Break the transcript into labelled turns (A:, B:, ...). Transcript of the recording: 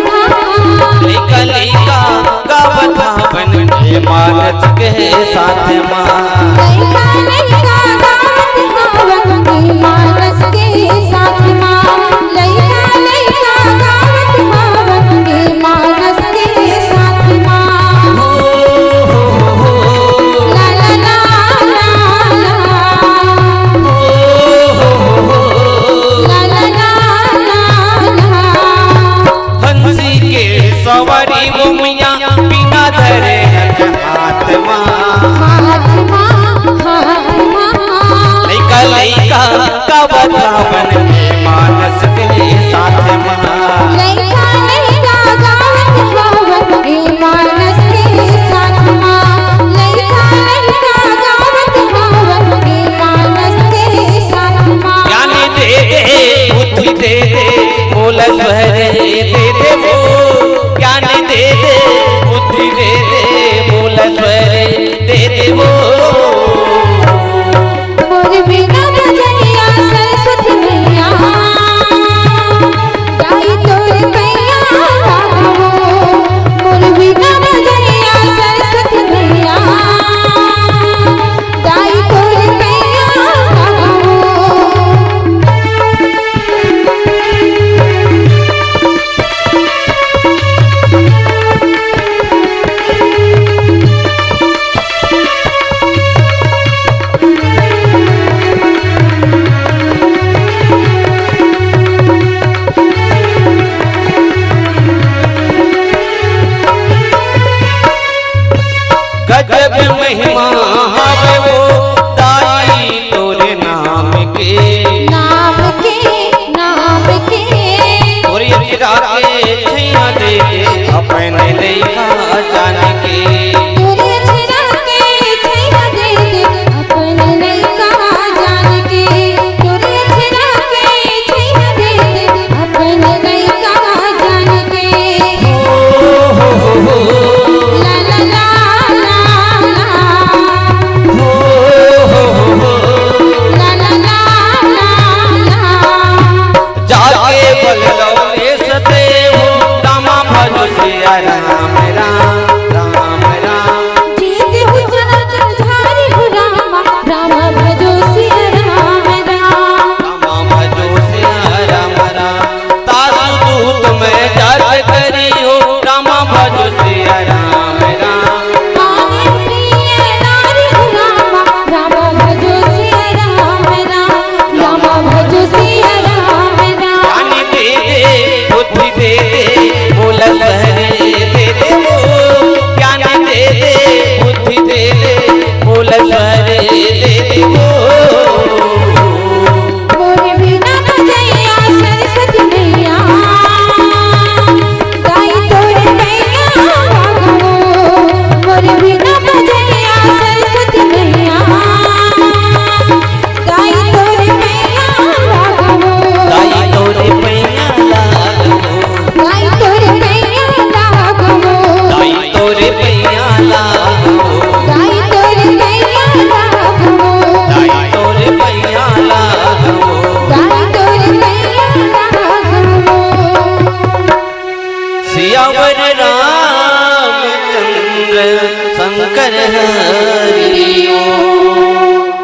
A: लइका लइका गावत हवन के मानस के साथ माँ।
B: लइका लइका गावत हवन के मानस के साथ माँ। लइका लइका गावत हवन के मानस के साथ माँ। ला ला ला ला ला ला ला ला ला ला।
A: हंसी के सवारी गोमिया बिना धरे हाथ माँ। लइका लइका गावत हवन के मानस के साथ माँ।
B: लइका लइका गावत हवन के मानस के साथ माँ। लइका लइका गावत हवन के मानस के साथ माँ।
A: ज्ञान दे दे बुद्धि दे दे बोल स्वरे